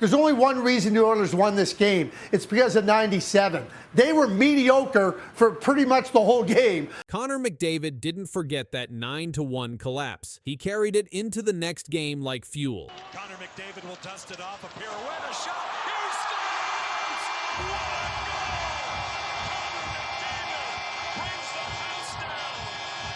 There's only one reason the Oilers won this game. It's because of 97. They were mediocre for pretty much the whole game. Connor Mcdavid didn't forget that 9-1 collapse. He carried it into the next game like fuel. Connor Mcdavid will dust it off, a pirouette, a shot. He scores! What a goal! Connor Mcdavid brings the house down.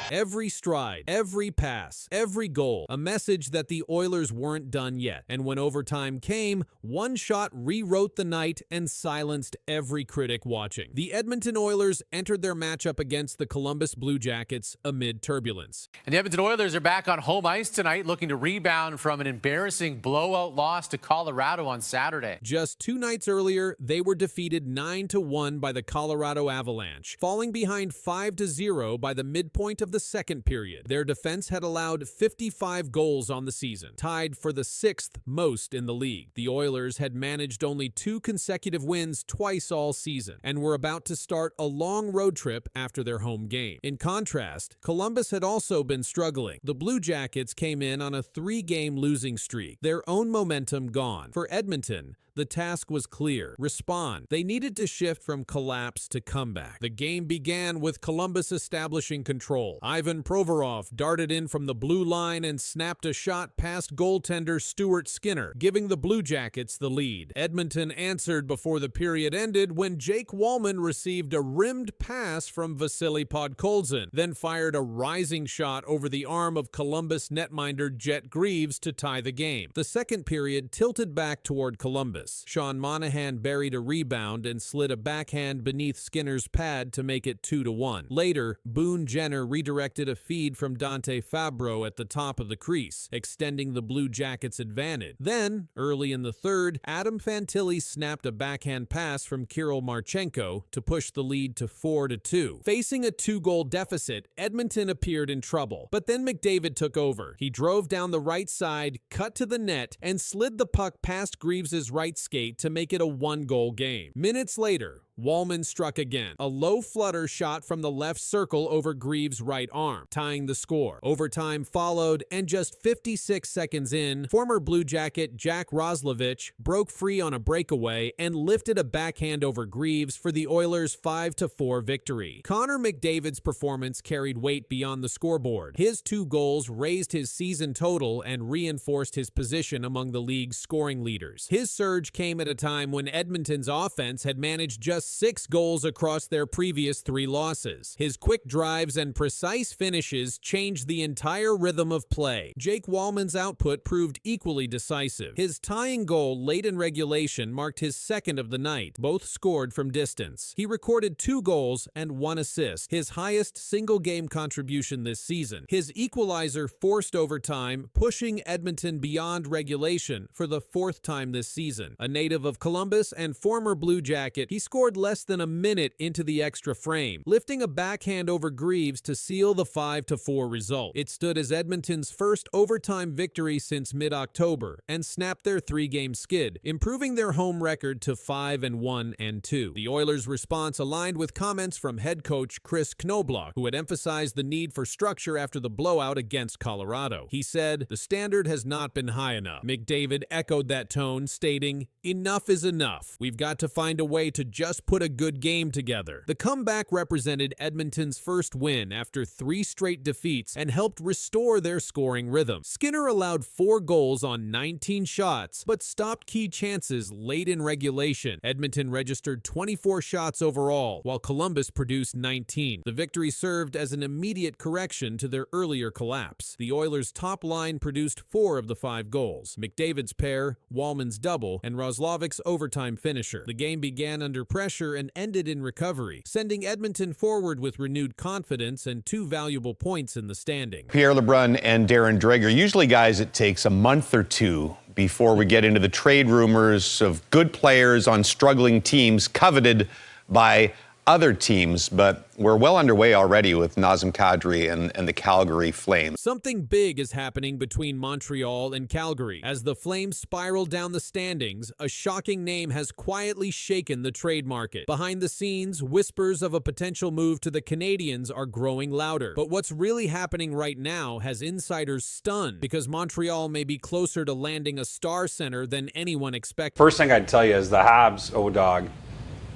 Every stride, every pass, every goal, a message that the Oilers weren't done yet. And when overtime came, one shot rewrote the night and silenced every critic watching. The Edmonton Oilers entered their matchup against the Columbus Blue Jackets amid turbulence. And the Edmonton Oilers are back on home ice tonight, looking to rebound from an embarrassing blowout loss to Colorado on Saturday. Just 2 nights earlier, they were defeated 9-1 by the Colorado Avalanche, falling behind 5-0 by the midpoint of the second period. Their defense had allowed 55 goals on the season, tied for the 6th most in the league. The Oilers had managed only 2 consecutive wins twice all season and were about to start a long road trip after their home game. In contrast, Columbus had also been struggling. The Blue Jackets came in on a 3-game losing streak, their own momentum gone. For Edmonton, the task was clear. Respond. They needed to shift from collapse to comeback. The game began with Columbus establishing control. Ivan Provorov darted in from the blue line and snapped a shot past goaltender Stuart Skinner, giving the Blue Jackets the lead. Edmonton answered before the period ended when Jake Wallman received a rimmed pass from Vasily Podkolzin, then fired a rising shot over the arm of Columbus netminder Jet Greaves to tie the game. The second period tilted back toward Columbus. Sean Monahan buried a rebound and slid a backhand beneath Skinner's pad to make it 2-1. Later, Boone Jenner redirected a feed from Dante Fabro at the top of the crease, extending the Blue Jackets' advantage. Then, early in the third, Adam Fantilli snapped a backhand pass from Kirill Marchenko to push the lead to 4-2. Facing a 2-goal deficit, Edmonton appeared in trouble. But then Mcdavid took over. He drove down the right side, cut to the net, and slid the puck past Greaves' right skate to make it a 1-goal game. Minutes later, Wallman struck again, a low flutter shot from the left circle over Greaves' right arm, tying the score. Overtime followed, and just 56 seconds in, former Blue Jacket Jack Roslovich broke free on a breakaway and lifted a backhand over Greaves for the Oilers' 5-4 victory. Connor McDavid's performance carried weight beyond the scoreboard. His 2 goals raised his season total and reinforced his position among the league's scoring leaders. His surge came at a time when Edmonton's offense had managed just 6 goals across their previous 3 losses. His quick drives and precise finishes changed the entire rhythm of play. Jake Wallman's output proved equally decisive. His tying goal late in regulation marked his 2nd of the night, both scored from distance. He recorded 2 goals and 1 assist, his highest single-game contribution this season. His equalizer forced overtime, pushing Edmonton beyond regulation for the 4th time this season. A native of Columbus and former Blue Jacket, he scored less than a minute into the extra frame, lifting a backhand over Greaves to seal the 5-4 result. It stood as Edmonton's first overtime victory since mid-October and snapped their 3-game skid, improving their home record to 5-1-2. The Oilers' response aligned with comments from head coach Chris Knobloch, who had emphasized the need for structure after the blowout against Colorado. He said, "The standard has not been high enough." McDavid echoed that tone, stating, "Enough is enough. We've got to find a way to just put a good game together." The comeback represented Edmonton's first win after 3 straight defeats and helped restore their scoring rhythm. Skinner allowed 4 goals on 19 shots, but stopped key chances late in regulation. Edmonton registered 24 shots overall, while Columbus produced 19. The victory served as an immediate correction to their earlier collapse. The Oilers' top line produced 4 of the 5 goals: McDavid's pair, Wallman's double, and Roslovic's overtime finisher. The game began under pressure and ended in recovery, sending Edmonton forward with renewed confidence and 2 valuable points in the standing. Pierre LeBrun and Darren Dreger, usually guys it takes a month or 2 before we get into the trade rumors of good players on struggling teams coveted by other teams, but we're well underway already with Nazem Kadri and the Calgary Flames. Something big is happening between Montreal and Calgary. As the Flames spiral down the standings, a shocking name has quietly shaken the trade market. Behind the scenes, whispers of a potential move to the Canadiens are growing louder. But what's really happening right now has insiders stunned, because Montreal may be closer to landing a star center than anyone expected. First thing I'd tell you is the Habs, O-Dog,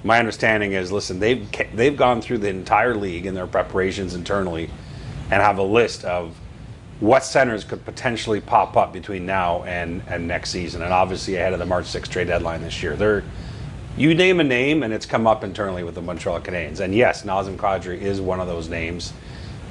my understanding is, listen, they've gone through the entire league in their preparations internally and have a list of what centers could potentially pop up between now and next season, and obviously ahead of the March 6th trade deadline this year. You name a name and it's come up internally with the Montreal Canadiens. And yes, Nazem Kadri is one of those names.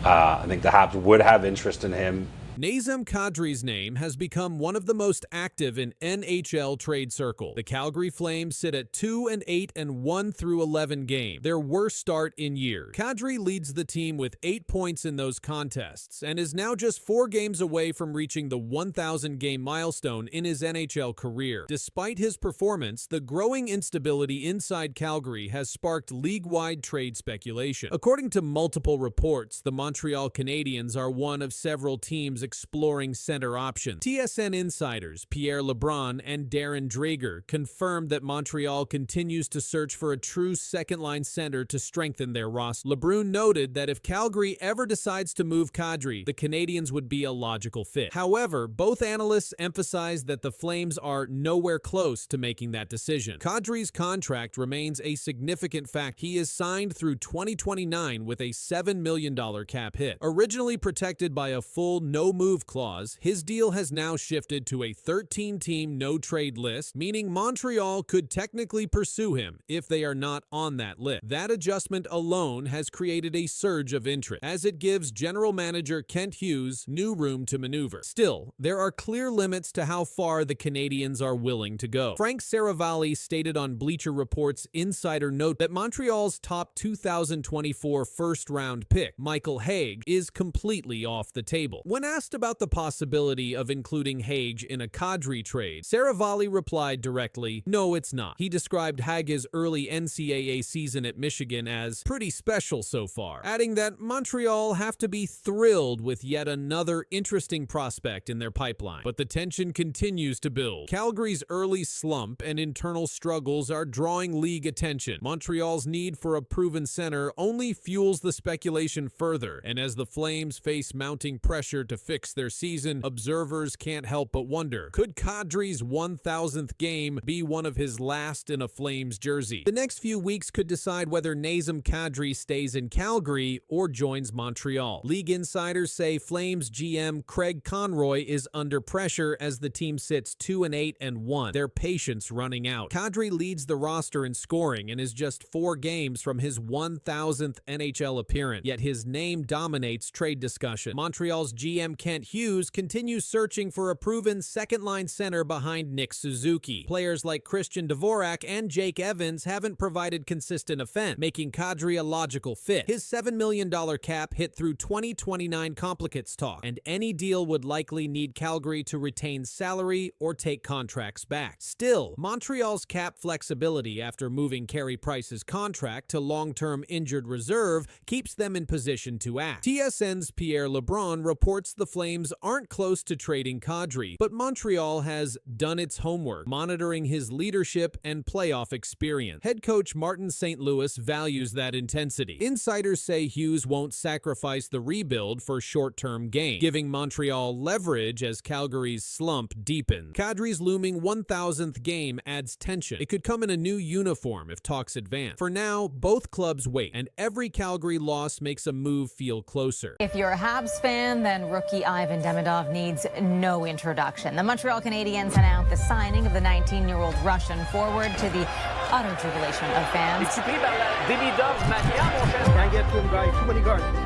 I think the Habs would have interest in him. Nazem Kadri's name has become one of the most active in NHL trade circle. The Calgary Flames sit at 2-8 and 1-11 game, their worst start in years. Kadri leads the team with 8 points in those contests and is now just 4 games away from reaching the 1,000 game milestone in his NHL career. Despite his performance, the growing instability inside Calgary has sparked league-wide trade speculation. According to multiple reports, the Montreal Canadiens are one of several teams exploring center options. TSN insiders Pierre LeBrun and Darren Dreger confirmed that Montreal continues to search for a true second-line center to strengthen their roster. LeBrun noted that if Calgary ever decides to move Kadri, the Canadiens would be a logical fit. However, both analysts emphasized that the Flames are nowhere close to making that decision. Kadri's contract remains a significant fact. He is signed through 2029 with a $7 million cap hit. Originally protected by a full no-move clause, his deal has now shifted to a 13-team no-trade list, meaning Montreal could technically pursue him if they are not on that list. That adjustment alone has created a surge of interest, as it gives general manager Kent Hughes new room to maneuver. Still, there are clear limits to how far the Canadiens are willing to go. Frank Saravalli stated on Bleacher Report's Insider Note that Montreal's top 2024 first-round pick, Michael Hague, is completely off the table. When asked about the possibility of including Hague in a Kadri trade, Saravalli replied directly, "No, it's not." He described Hague's early NCAA season at Michigan as pretty special so far, adding that Montreal have to be thrilled with yet another interesting prospect in their pipeline. But the tension continues to build. Calgary's early slump and internal struggles are drawing league attention. Montreal's need for a proven center only fuels the speculation further, and as the Flames face mounting pressure to fix their season, observers can't help but wonder, could Kadri's 1,000th game be one of his last in a Flames jersey? The next few weeks could decide whether Nazem Kadri stays in Calgary or joins Montreal. League insiders say Flames GM Craig Conroy is under pressure as the team sits 2-8 and 1, their patience running out. Kadri leads the roster in scoring and is just 4 games from his 1,000th NHL appearance, yet his name dominates trade discussion. Montreal's GM Kent Hughes continues searching for a proven second-line center behind Nick Suzuki. Players like Christian Dvorak and Jake Evans haven't provided consistent offense, making Kadri a logical fit. His $7 million cap hit through 2029 complicates talk, and any deal would likely need Calgary to retain salary or take contracts back. Still, Montreal's cap flexibility after moving Carey Price's contract to long-term injured reserve keeps them in position to act. TSN's Pierre LeBrun reports the Flames aren't close to trading Kadri, but Montreal has done its homework, monitoring his leadership and playoff experience. Head coach Martin St. Louis values that intensity. Insiders say Hughes won't sacrifice the rebuild for short-term gain, giving Montreal leverage as Calgary's slump deepens. Kadri's looming 1,000th game adds tension. It could come in a new uniform if talks advance. For now, both clubs wait, and every Calgary loss makes a move feel closer. If you're a Habs fan, then rookie Ivan Demidov needs no introduction. The Montreal Canadiens announced the signing of the 19-year-old Russian forward to the utter jubilation of fans.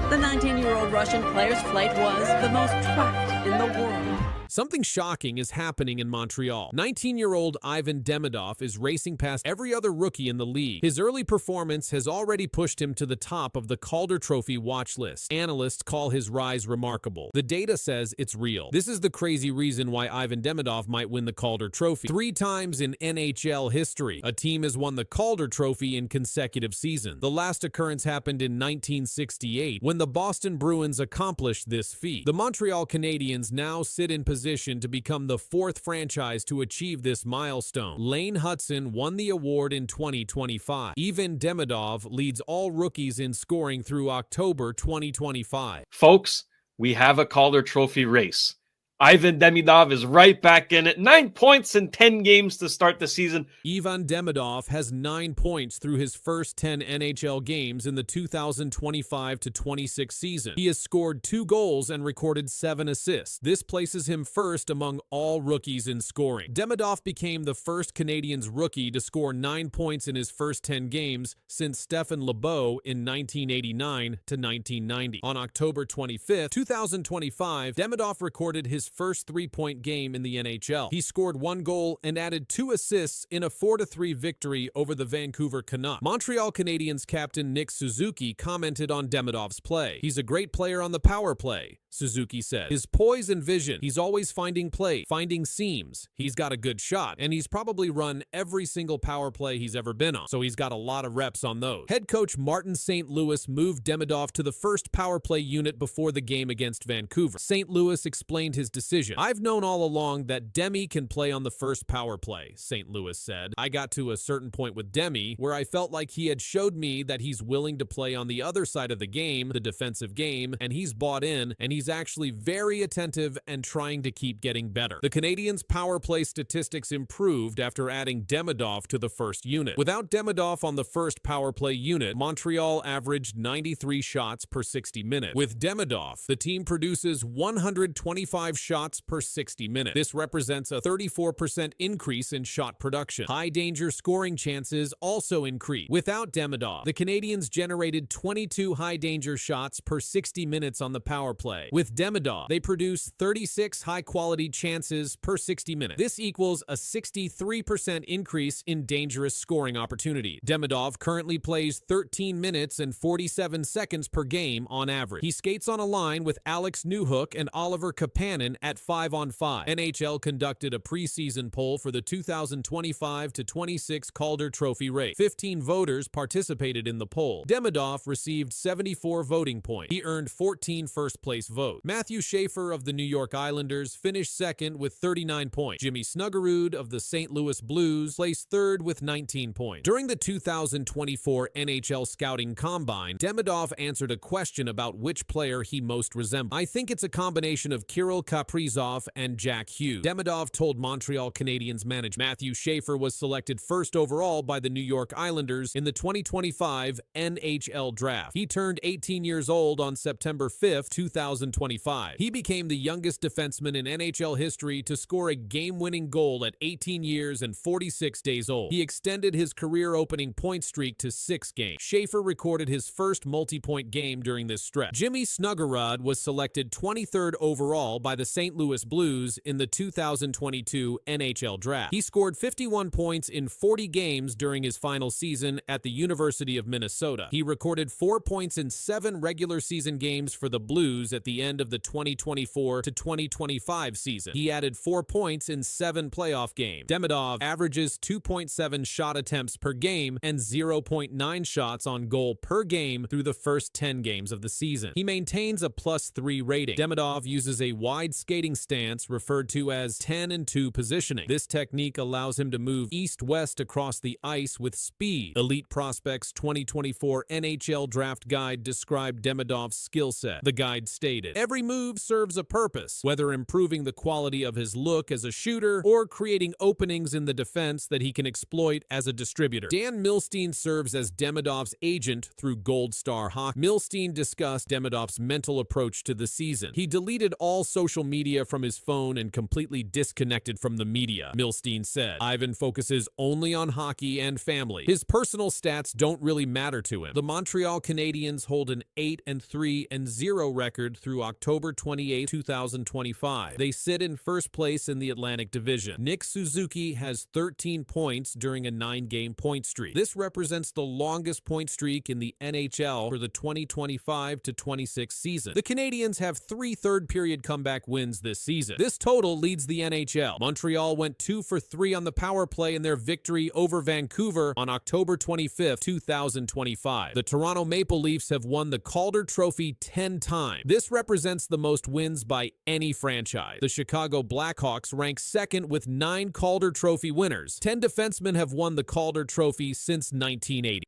The 19-year-old Russian player's flight was the most tracked in the world. Something shocking is happening in Montreal. 19-year-old Ivan Demidov is racing past every other rookie in the league. His early performance has already pushed him to the top of the Calder Trophy watch list. Analysts call his rise remarkable. The data says it's real. This is the crazy reason why Ivan Demidov might win the Calder Trophy. 3 times in NHL history, a team has won the Calder Trophy in consecutive seasons. The last occurrence happened in 1968 when the Boston Bruins accomplished this feat. The Montreal Canadiens now sit in position to become the 4th franchise to achieve this milestone. Lane Hutson won the award in 2025. Ivan Demidov leads all rookies in scoring through October 2025. Folks, we have a Calder Trophy race. Ivan Demidov is right back in it. 9 points in 10 games to start the season. Ivan Demidov has 9 points through his first 10 NHL games in the 2025-26 season. He has scored 2 goals and recorded 7 assists. This places him first among all rookies in scoring. Demidov became the first Canadiens rookie to score 9 points in his first 10 games since Stephen Lebeau in 1989-1990. On October 25, 2025, Demidov recorded his first 3-point game in the NHL. He scored 1 goal and added 2 assists in a 4-3 victory over the Vancouver Canucks. Montreal Canadiens captain Nick Suzuki commented on Demidov's play. "He's a great player on the power play," Suzuki said. "His poise and vision, he's always finding play, finding seams. He's got a good shot, and he's probably run every single power play he's ever been on, so he's got a lot of reps on those." Head coach Martin St. Louis moved Demidov to the first power play unit before the game against Vancouver. St. Louis explained his decision. "I've known all along that Demi can play on the first power play," St. Louis said. "I got to a certain point with Demi where I felt like he had showed me that he's willing to play on the other side of the game, the defensive game, and he's bought in, and he's actually very attentive and trying to keep getting better." The Canadiens' power play statistics improved after adding Demidov to the first unit. Without Demidov on the first power play unit, Montreal averaged 93 shots per 60 minutes. With Demidov, the team produces 125 shots per 60 minutes. This represents a 34% increase in shot production. High danger scoring chances also increase. Without Demidov, the Canadiens generated 22 high danger shots per 60 minutes on the power play. With Demidov, they produce 36 high quality chances per 60 minutes. This equals a 63% increase in dangerous scoring opportunity. Demidov currently plays 13 minutes and 47 seconds per game on average. He skates on a line with Alex Newhook and Oliver Kapanen at 5-on-5. NHL conducted a preseason poll for the 2025-26 Calder Trophy race. 15 voters participated in the poll. Demidov received 74 voting points. He earned 14 first-place votes. Matthew Schaefer of the New York Islanders finished second with 39 points. Jimmy Snuggerud of the St. Louis Blues placed third with 19 points. During the 2024 NHL Scouting Combine, Demidov answered a question about which player he most resembled. "I think it's a combination of Kirill Kaprizov and Jack Hughes," Demidov told Montreal Canadiens manager. Matthew Schaefer was selected first overall by the New York Islanders in the 2025 NHL Draft. He turned 18 years old on September 5, 2025. He became the youngest defenseman in NHL history to score a game-winning goal at 18 years and 46 days old. He extended his career-opening point streak to 6 games. Schaefer recorded his first multi-point game during this stretch. Jimmy Snuggerud was selected 23rd overall by the St. Louis Blues in the 2022 NHL Draft. He scored 51 points in 40 games during his final season at the University of Minnesota. He recorded 4 points in 7 regular season games for the Blues at the end of the 2024-2025 season. He added 4 points in 7 playoff games. Demidov averages 2.7 shot attempts per game and 0.9 shots on goal per game through the first 10 games of the season. He maintains a +3 rating. Demidov uses a wide skating stance referred to as 10-2 positioning. This technique allows him to move east-west across the ice with speed. Elite Prospects 2024 NHL Draft Guide described Demidov's skill set. The guide stated, "Every move serves a purpose, whether improving the quality of his look as a shooter or creating openings in the defense that he can exploit as a distributor." Dan Milstein serves as Demidov's agent through Gold Star Hockey. Milstein discussed Demidov's mental approach to the season. "He deleted all social media from his phone and completely disconnected from the media," Milstein said. "Ivan focuses only on hockey and family. His personal stats don't really matter to him." The Montreal Canadiens hold an 8-3-0 record through through October 28, 2025. They sit in first place in the Atlantic Division. Nick Suzuki has 13 points during a 9-game point streak. This represents the longest point streak in the NHL for the 2025-26 season. The Canadiens have 3 third-period comeback wins this season. This total leads the NHL. Montreal went 2 for 3 on the power play in their victory over Vancouver on October 25, 2025. The Toronto Maple Leafs have won the Calder Trophy 10 times. This represents the most wins by any franchise. The Chicago Blackhawks rank second with 9 Calder Trophy winners. 10 defensemen have won the Calder Trophy since 1980.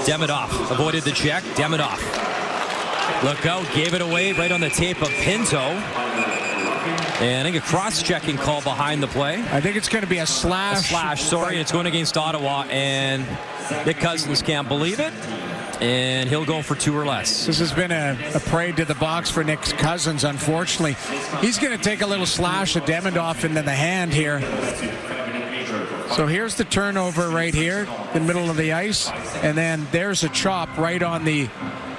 Demidov avoided the check. Demidov. Look out, gave it away right on the tape of Pinto. And I think a cross-checking call behind the play. I think it's going to be a slash. A slash, sorry. It's going against Ottawa, and Nick Cousins can't believe it. And he'll go for 2 or less. This has been a parade to the box for Nick Cousins, unfortunately. He's going to take a little slash of Demidov into the hand here. So here's the turnover right here, the middle of the ice. And then there's a chop right on the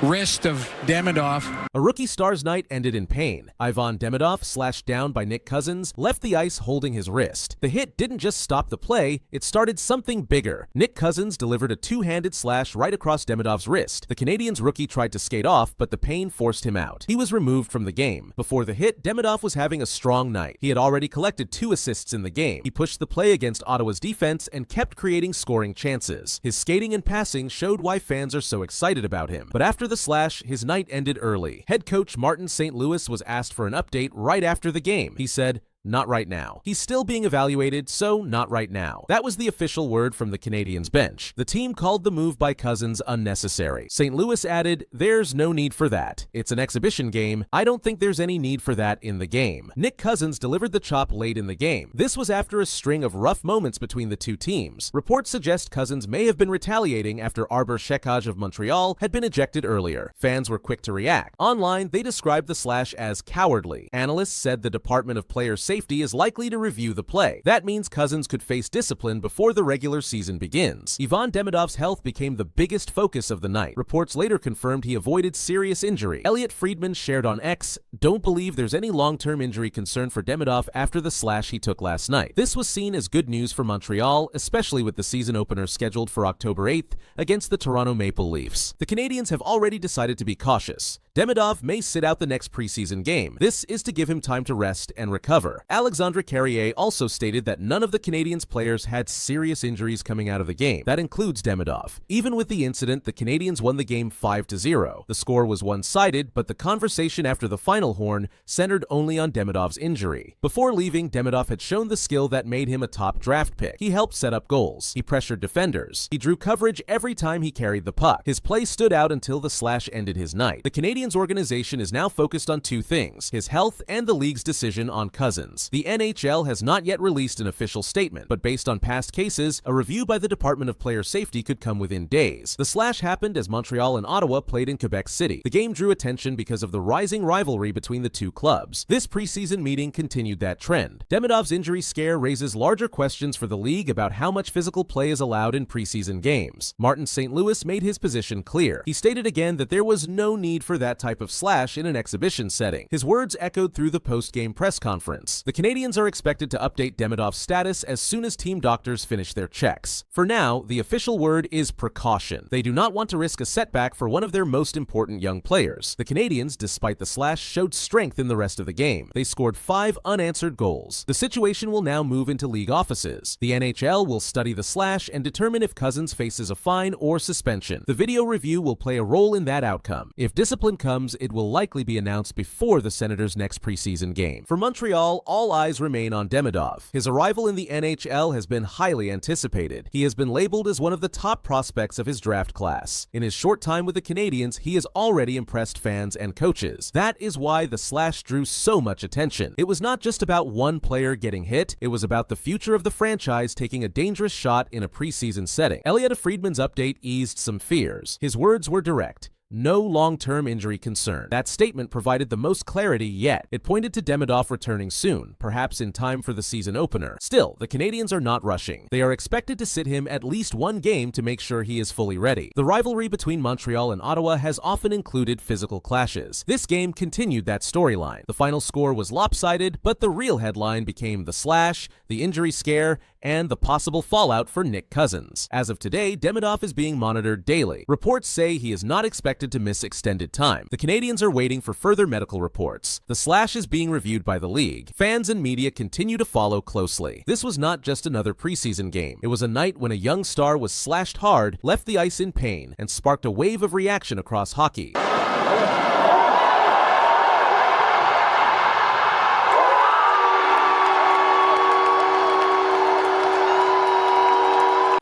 wrist of Demidov. A rookie star's night ended in pain. Ivan Demidov, slashed down by Nick Cousins, left the ice holding his wrist. The hit didn't just stop the play, it started something bigger. Nick Cousins delivered a 2-handed slash right across Demidov's wrist. The Canadiens rookie tried to skate off, but the pain forced him out. He was removed from the game. Before the hit, Demidov was having a strong night. He had already collected 2 assists in the game. He pushed the play against Ottawa's defense and kept creating scoring chances. His skating and passing showed why fans are so excited about him. But after the slash, his night ended early. Head coach Martin St. Louis was asked for an update right after the game. He said, "Not right now. He's still being evaluated, so not right now." That was the official word from the Canadiens bench. The team called the move by Cousins unnecessary. St. Louis added, "There's no need for that. It's an exhibition game. I don't think there's any need for that in the game." Nick Cousins delivered the chop late in the game. This was after a string of rough moments between the two teams. Reports suggest Cousins may have been retaliating after Arbor Shekaj of Montreal had been ejected earlier. Fans were quick to react. Online, they described the slash as cowardly. Analysts said the Department of Player Safety is likely to review the play. That means Cousins could face discipline before the regular season begins. Ivan Demidov's health became the biggest focus of the night. Reports later confirmed he avoided serious injury. Elliot Friedman shared on X, "Don't believe there's any long-term injury concern for Demidov after the slash he took last night." This was seen as good news for Montreal, especially with the season opener scheduled for October 8th against the Toronto Maple Leafs. The Canadiens have already decided to be cautious. Demidov may sit out the next preseason game. This is to give him time to rest and recover. Alexandre Carrier also stated that none of the Canadiens players had serious injuries coming out of the game. That includes Demidov. Even with the incident, the Canadiens won the game 5-0. The score was one-sided, but the conversation after the final horn centered only on Demidov's injury. Before leaving, Demidov had shown the skill that made him a top draft pick. He helped set up goals. He pressured defenders. He drew coverage every time he carried the puck. His play stood out until the slash ended his night. The Canadiens organization is now focused on 2 things: his health and the league's decision on Cousins. The NHL has not yet released an official statement, but based on past cases, a review by the Department of Player Safety could come within days. The slash happened as Montreal and Ottawa played in Quebec City. The game drew attention because of the rising rivalry between the two clubs. This preseason meeting continued that trend. Demidov's injury scare raises larger questions for the league about how much physical play is allowed in preseason games. Martin St. Louis made his position clear. He stated again that there was no need for that type of slash in an exhibition setting. His words echoed through the post-game press conference. The Canadiens are expected to update Demidov's status as soon as team doctors finish their checks. For now, the official word is precaution. They do not want to risk a setback for one of their most important young players. The Canadiens, despite the slash, showed strength in the rest of the game. They scored 5 unanswered goals. The situation will now move into league offices. The NHL will study the slash and determine if Cousins faces a fine or suspension. The video review will play a role in that outcome. If discipline comes, it will likely be announced before the Senators' next preseason game. For Montreal, all eyes remain on Demidov. His arrival in the NHL has been highly anticipated. He has been labeled as one of the top prospects of his draft class. In his short time with the Canadiens, he has already impressed fans and coaches. That is why the slash drew so much attention. It was not just about one player getting hit, it was about the future of the franchise taking a dangerous shot in a preseason setting. Elliot Friedman's update eased some fears. His words were direct. no long-term injury concern. That statement provided the most clarity yet. It pointed to Demidov returning soon, perhaps in time for the season opener. Still, the Canadiens are not rushing. They are expected to sit him at least one game to make sure he is fully ready. The rivalry between Montreal and Ottawa has often included physical clashes. This game continued that storyline. The final score was lopsided, but the real headline became the slash, the injury scare, and the possible fallout for Nick Cousins. As of today, Demidov is being monitored daily. Reports say he is not expected to miss extended time. The Canadiens are waiting for further medical reports. The slash is being reviewed by the league. Fans and media continue to follow closely. This was not just another preseason game. It was a night when a young star was slashed hard, left the ice in pain, and sparked a wave of reaction across hockey.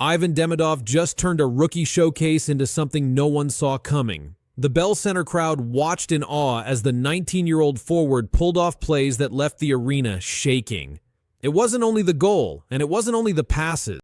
Ivan Demidov just turned a rookie showcase into something no one saw coming. The Bell Center crowd watched in awe as the 19-year-old forward pulled off plays that left the arena shaking. It wasn't only the goal, and it wasn't only the passes.